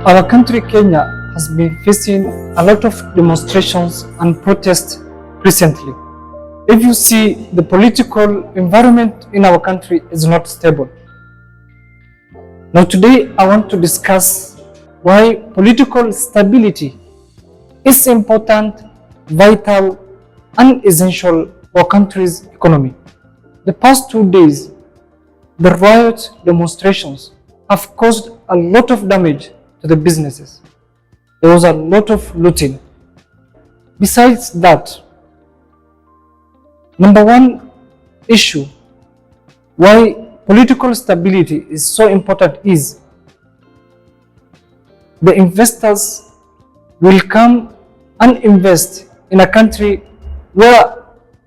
Our country, Kenya, has been facing a lot of demonstrations and protests recently. If you see, the political environment in our country is not stable. Now today, I want to discuss why political stability is important, vital, and essential for a country's economy. The past 2 days, the riot demonstrations have caused a lot of damage to the businesses. There was a lot of looting. Besides that, number one issue why political stability is so important is the investors will come and invest in a country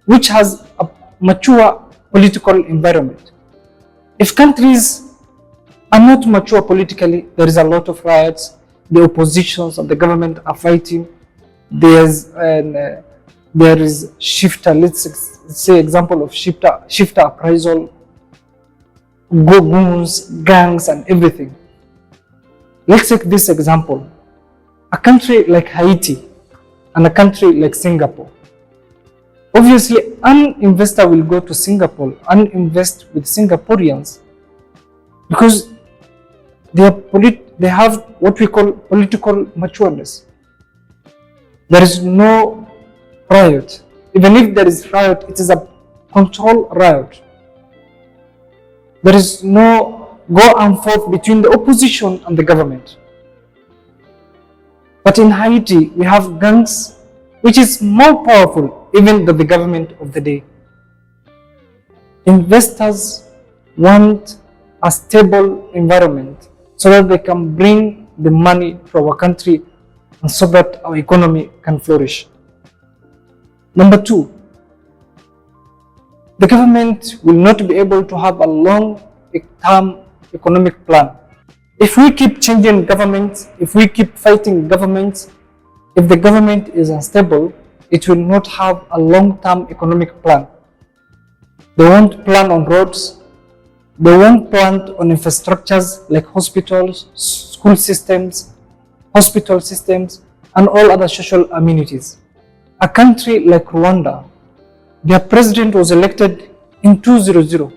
which has a mature political environment. If countries are not mature politically, there is a lot of riots, the oppositions and the government are fighting, there is shifter, let's say example of shifter appraisal, goons, gangs and everything. Let's take this example. A country like Haiti and a country like Singapore. Obviously, an investor will go to Singapore and invest with Singaporeans because they have what we call political matureness. There is no riot. Even if there is riot, it is a controlled riot. There is no go and forth between the opposition and the government. But in Haiti, we have gangs which is more powerful even than the government of the day. Investors want a stable environment so that they can bring the money to our country and so that our economy can flourish. Number two, the government will not be able to have a long-term economic plan. If we keep changing governments, if we keep fighting governments, if the government is unstable, it will not have a long-term economic plan. They won't plan on roads, they won't plan on infrastructures like hospitals, school systems, hospital systems, and all other social amenities. A country like Rwanda, their president was elected in 2000,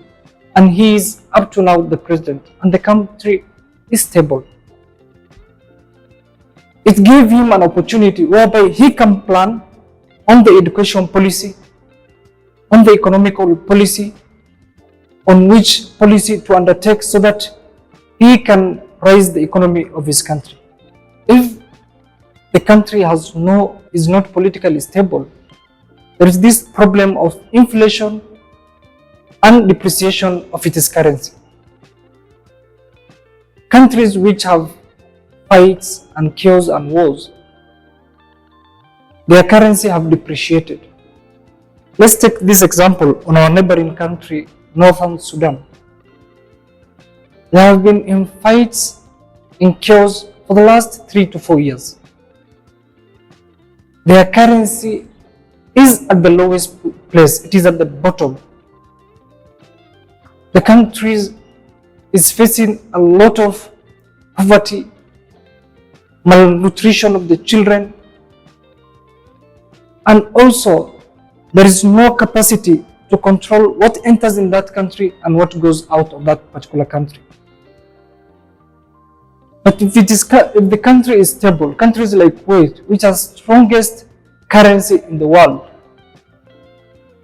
and he is up to now the president, and the country is stable. It gave him an opportunity whereby he can plan on the education policy, on the economical policy, on which policy to undertake so that he can raise the economy of his country. If the country is not politically stable, there is this problem of inflation and depreciation of its currency. Countries which have fights and chaos and wars, their currency have depreciated. Let's take this example on our neighboring country, Northern Sudan. They have been in fights, in chaos for the last 3 to 4 years. Their currency is at the lowest place, it is at the bottom. The country is facing a lot of poverty, malnutrition of the children, and also there is no capacity to control what enters in that country and what goes out of that particular country. But if the country is stable, countries like Kuwait, which has strongest currency in the world,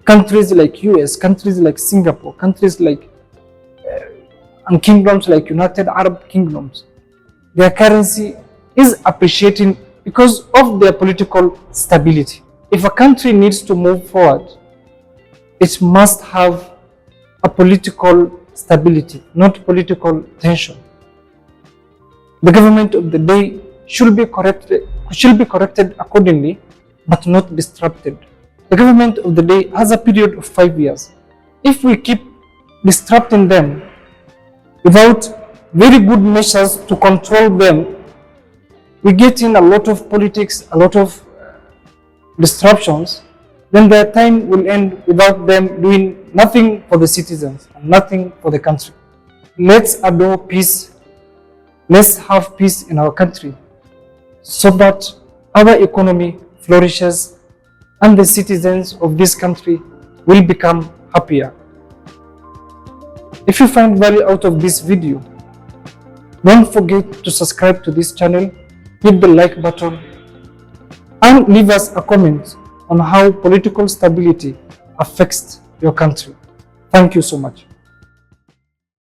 countries like US, countries like Singapore, countries like and kingdoms like United Arab Kingdoms, their currency is appreciating because of their political stability. If a country needs to move forward, it must have a political stability, not political tension. The government of the day should be corrected accordingly, but not disrupted. The government of the day has a period of 5 years. If we keep disrupting them without very good measures to control them, we get in a lot of politics, a lot of disruptions, then their time will end without them doing nothing for the citizens and nothing for the country. Let's adore peace Let's have peace in our country so that our economy flourishes and the citizens of this country will become happier. If you find value out of this video, don't forget to subscribe to this channel, hit the like button, and leave us a comment on how political stability affects your country. Thank you so much.